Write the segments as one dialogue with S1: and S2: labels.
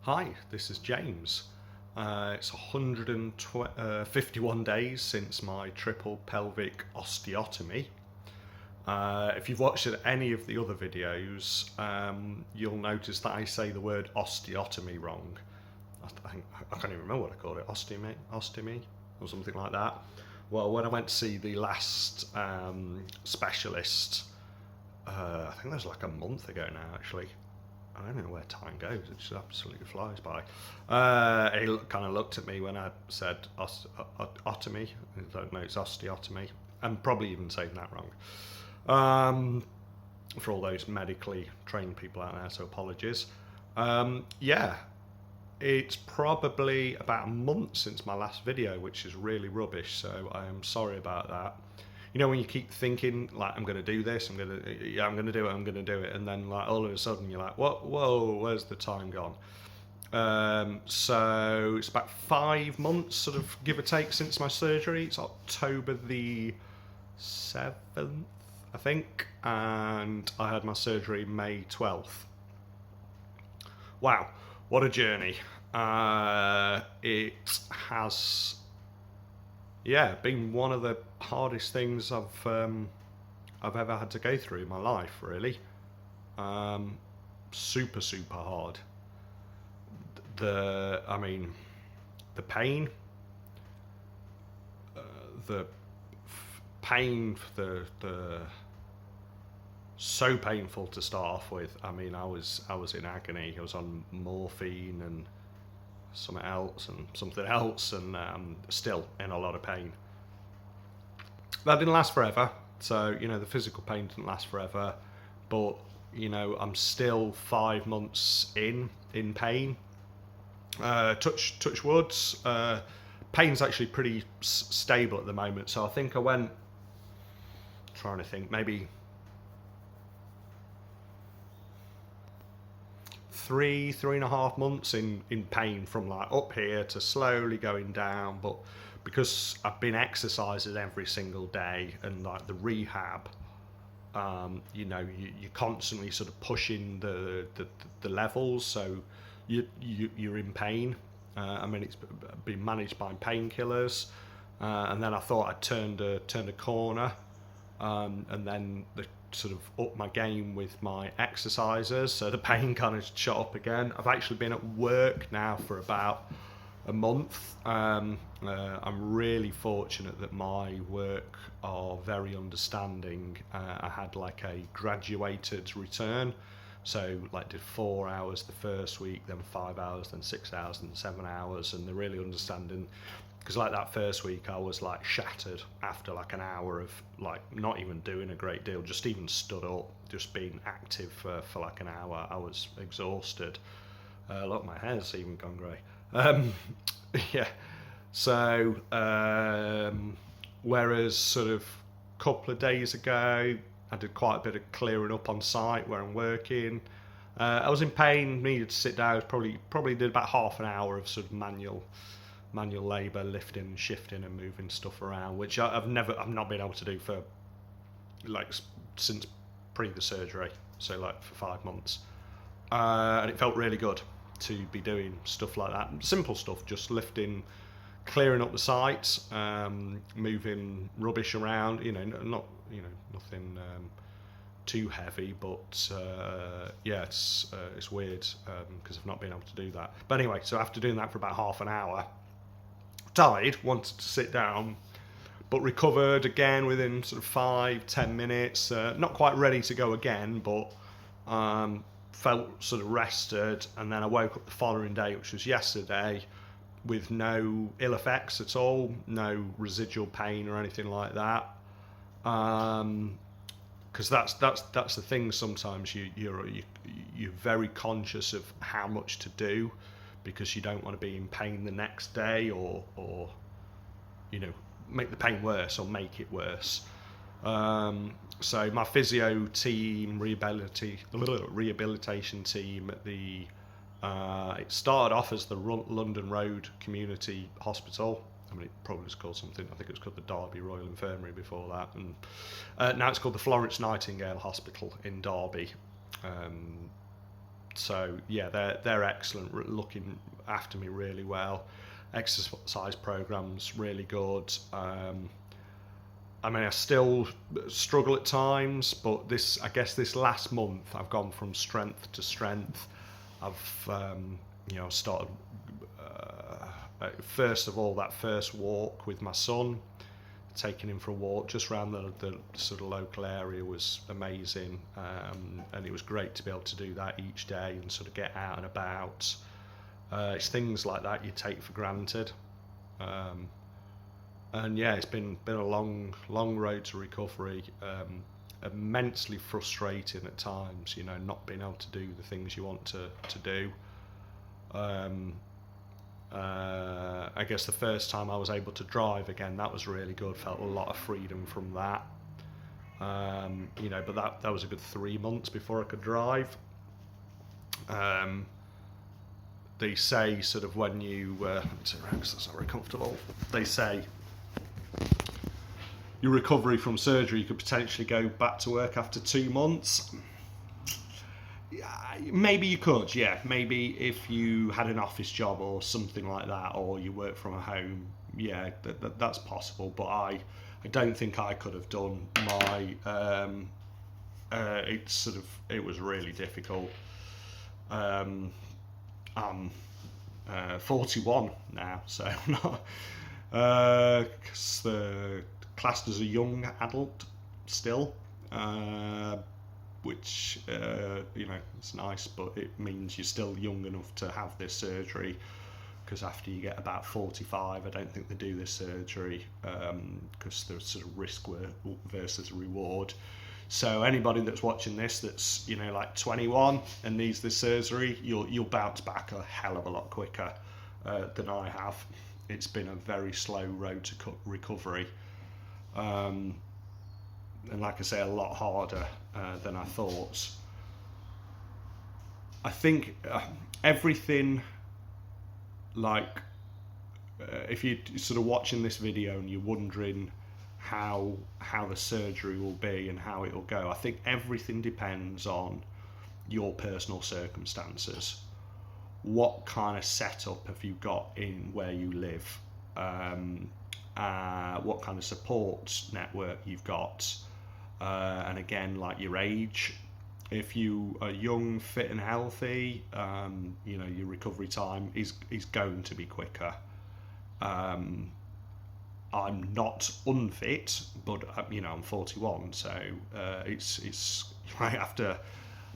S1: Hi, this is James. It's 151 days since my triple pelvic osteotomy. If you've watched any of the other videos, you'll notice that I say the word osteotomy wrong. I can't even remember what I called it, osteotomy or something like that. Well, when I went to see the last specialist, I think that was like a month ago now actually. I don't know where time goes, it just absolutely flies by. He kind of looked at me when I said ostomy. I don't know, it's osteotomy. I'm probably even saying that wrong. For all those medically trained people out there, so apologies. Yeah, it's probably about a month since my last video, which is really rubbish, so I am sorry about that. You know when you keep thinking like I'm going to do this, I'm going to do it, and then like all of a sudden you're like, whoa, where's the time gone? So it's about 5 months, sort of give or take, since my surgery. It's October the 7th, I think, and I had my surgery May 12th. Wow, what a journey. It has, yeah, been one of the hardest things I've ever had to go through in my life, really. Super hard. The pain, the so painful to start off with. I mean, I was in agony. I was on morphine and something else, and still in a lot of pain. That didn't last forever, so you know the physical pain didn't last forever, but you know I'm still 5 months in pain. Touch woods. Pain's actually pretty stable at the moment, so I think I went, trying to think, maybe 3.5 months in pain from like up here to slowly going down. But because I've been exercising every single day and like the rehab, you know, you're constantly sort of pushing the levels, so you're in pain. I mean, it's been managed by painkillers, and then I thought I'd turned a corner, and then the sort of up my game with my exercises, so the pain kind of shot up again. I've actually been at work now for about a month. I'm really fortunate that my work are very understanding. I had like a graduated return, so like did 4 hours the first week, then 5 hours, then 6 hours, and 7 hours, and they're really understanding. Because like that first week I was like shattered after like an hour of like not even doing a great deal, just even stood up, just being active for like an hour. I was exhausted. Look, my hair's even gone grey. Yeah, so whereas sort of a couple of days ago I did quite a bit of clearing up on site where I'm working. I was in pain, needed to sit down. Probably did about half an hour of sort of manual labour, lifting, shifting and moving stuff around, which I've not been able to do for like since pre the surgery, so like for 5 months, and it felt really good to be doing stuff like that, simple stuff, just lifting, clearing up the site, moving rubbish around, you know, not, you know, nothing too heavy, but yeah, it's weird because I've not been able to do that. But anyway, so after doing that for about half an hour, died, wanted to sit down, but recovered again within sort of 5-10 minutes. Not quite ready to go again, but felt sort of rested. And then I woke up the following day, which was yesterday, with no ill effects at all, no residual pain or anything like that. Because that's the thing. Sometimes you're very conscious of how much to do, because you don't want to be in pain the next day, or you know, make the pain worse or make it worse. So my physio team, rehabilitation team at the it started off as the London Road Community Hospital. I mean, it probably was called something, I think it was called the Derby Royal Infirmary before that, and now it's called the Florence Nightingale Hospital in Derby. So yeah, they're excellent, looking after me really well. Exercise programs really good. I mean, I still struggle at times, but I guess this last month, I've gone from strength to strength. I've, started, first of all, that first walk with my son, taking him for a walk just around the sort of local area was amazing. And it was great to be able to do that each day and sort of get out and about. It's things like that you take for granted. And yeah, it's been a long road to recovery. Immensely frustrating at times, not being able to do the things you want to do. I guess the first time I was able to drive again, that was really good. Felt a lot of freedom from that. But that was a good 3 months before I could drive. They say sort of when you, because that's not very comfortable. They say your recovery from surgery, you could potentially go back to work after 2 months. Maybe you could, yeah. Maybe if you had an office job or something like that, or you work from home, yeah, that's possible. But I don't think I could have done my. It was really difficult. I'm 41 now, so I'm not. Because the classed as a young adult still. Which it's nice, but it means you're still young enough to have this surgery, because after you get about 45, I don't think they do this surgery, because there's sort of risk versus reward. So anybody that's watching this that's like 21 and needs this surgery, you'll bounce back a hell of a lot quicker than I have. It's been a very slow road to recovery. And like I say, a lot harder than I thought. I think everything, like, if you're sort of watching this video and you're wondering how the surgery will be and how it will go, I think everything depends on your personal circumstances. What kind of setup have you got in where you live? What kind of support network you've got? And again, like your age. If you are young, fit and healthy, your recovery time is going to be quicker. I'm not unfit, but I'm 41, so it's right after,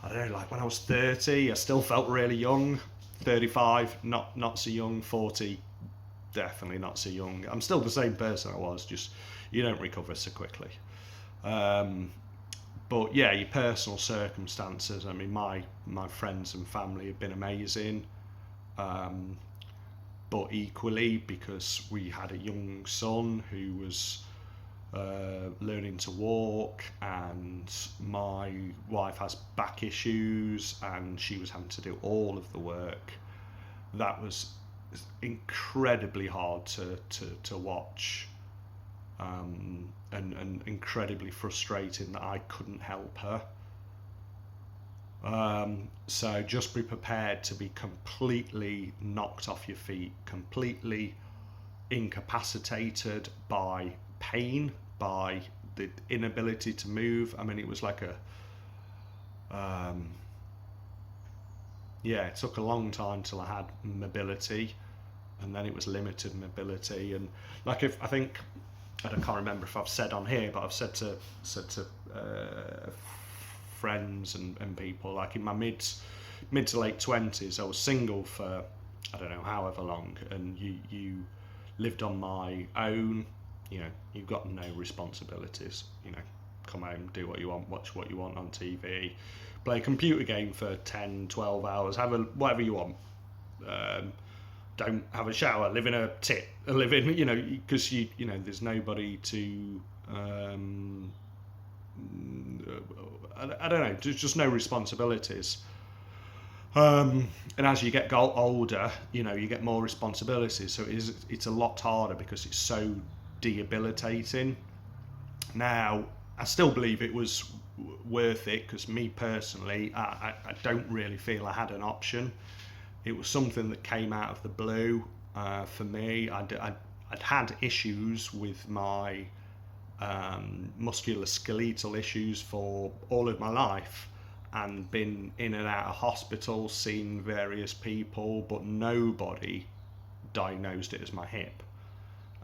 S1: I don't know, like when I was 30, I still felt really young. 35, not so young. 40, definitely not so young. I'm still the same person I was, just you don't recover so quickly. But yeah, your personal circumstances. I mean, my friends and family have been amazing, but equally, because we had a young son who was learning to walk, and my wife has back issues, and she was having to do all of the work. That was incredibly hard to watch. And incredibly frustrating that I couldn't help her. So just be prepared to be completely knocked off your feet, completely incapacitated by pain, by the inability to move. I mean, it was like it took a long time till I had mobility, and then it was limited mobility. And like, I can't remember if I've said on here, but I've said to friends and people, like in my mid to late 20s, I was single for I don't know however long, and you lived on my own. You've got no responsibilities. Come home, do what you want, watch what you want on TV, play a computer game for 10, 12 hours, whatever you want. Don't have a shower, live in a tit, because there's nobody to, I don't know, there's just no responsibilities. And as you get older, you get more responsibilities, so it's a lot harder because it's so debilitating. Now, I still believe it was worth it, because me personally, I don't really feel I had an option. It was something that came out of the blue for me. I'd had issues with my musculoskeletal issues for all of my life, and been in and out of hospital, seen various people, but nobody diagnosed it as my hip.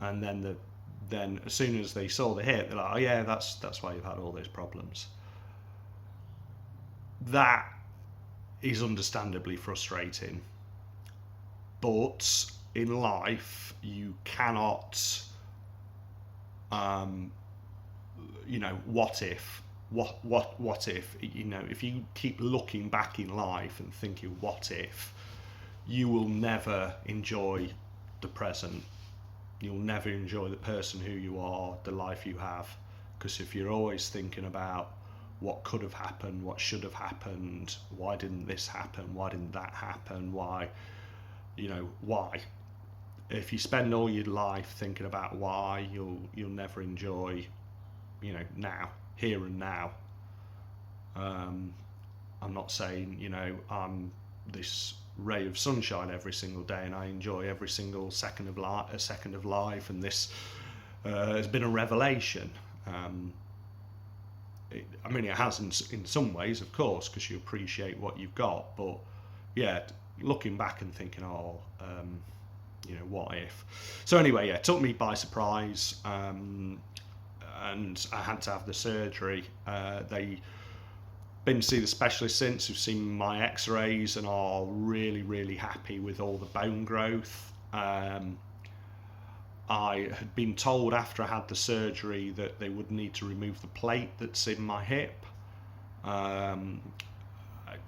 S1: And then as soon as they saw the hip, they're like, oh yeah, that's why you've had all those problems. That is understandably frustrating, but in life you cannot, what if? What if? If you keep looking back in life and thinking, what if, you will never enjoy the present. You'll never enjoy the person who you are, the life you have, because if you're always thinking about what could have happened, what should have happened, why didn't this happen, why didn't that happen, why? If you spend all your life thinking about why, you'll never enjoy, now, here and now. I'm not saying, I'm this ray of sunshine every single day and I enjoy every single second of life, and this has been a revelation. It has in some ways, of course, because you appreciate what you've got, but yeah, looking back and thinking, what if? So anyway, yeah, it took me by surprise, and I had to have the surgery. They been to see the specialist since, who've seen my x-rays and are really, really happy with all the bone growth. I had been told after I had the surgery that they would need to remove the plate that's in my hip. I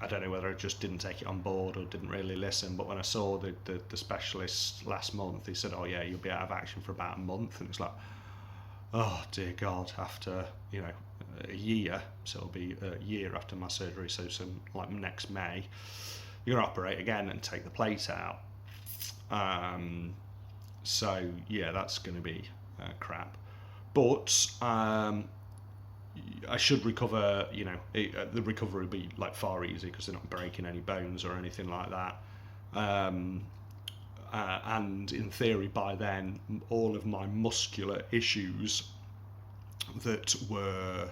S1: don't know whether I just didn't take it on board or didn't really listen, but when I saw the specialist last month, he said, oh yeah, you'll be out of action for about a month. And it's like, oh dear God, after a year, so it'll be a year after my surgery, so like next May, you're gonna operate again and take the plate out. So yeah, that's gonna be crap, but I should recover. The recovery will be like far easier because they're not breaking any bones or anything like that. And in theory, by then, all of my muscular issues that were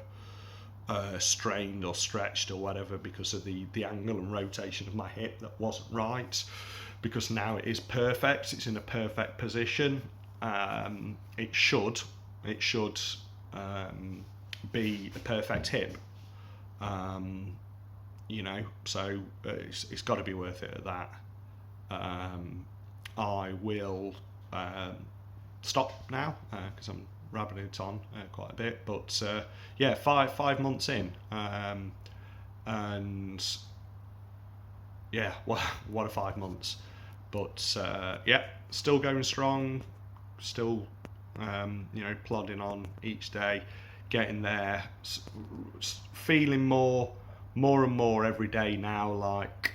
S1: strained or stretched or whatever because of the angle and rotation of my hip that wasn't right, because now it is perfect, it's in a perfect position. It should be a perfect hip, so it's got to be worth it at that. I will stop now because I'm rabbiting it on quite a bit, but yeah, five months in, and yeah, what a 5 months. But yeah, still going strong, still plodding on each day, getting there, feeling more and more every day now like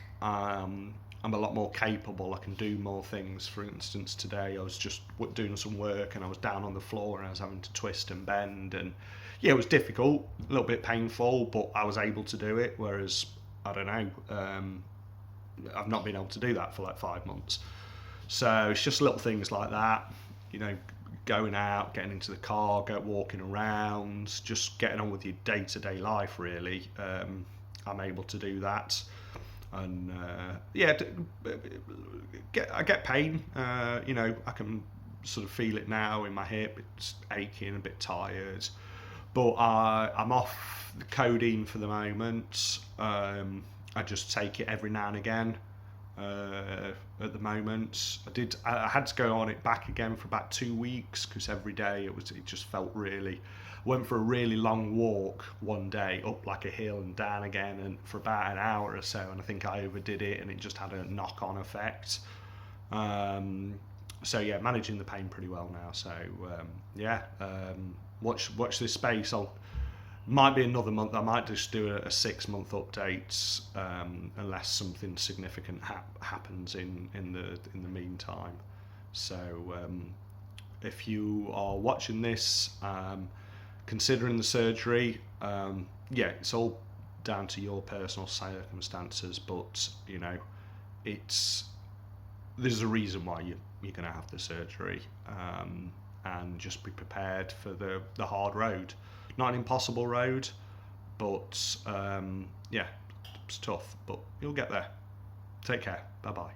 S1: I'm a lot more capable. I can do more things. For instance, today I was just doing some work and I was down on the floor and I was having to twist and bend, and yeah, it was difficult, a little bit painful, but I was able to do it, whereas I don't know, I've not been able to do that for like 5 months. So it's just little things like that, going out, getting into the car, walking around, just getting on with your day-to-day life really. I'm able to do that. And yeah, I get pain. I can sort of feel it now in my hip. It's aching, a bit tired. But I'm off the codeine for the moment. I just take it every now and again. At the moment, I had to go on it back again for about 2 weeks because every day it just felt really. Went for a really long walk one day up like a hill and down again, and for about an hour or so, and I think I overdid it and it just had a knock-on effect. So yeah, managing the pain pretty well now. So yeah, watch this space. Might be another month. I might just do a 6-month update unless something significant happens in the meantime. So if you are watching this, considering the surgery, yeah, it's all down to your personal circumstances, but you know, there's a reason why you're going to have the surgery, and just be prepared for the hard road. Not an impossible road, but yeah, it's tough, but you'll get there. Take care. Bye bye.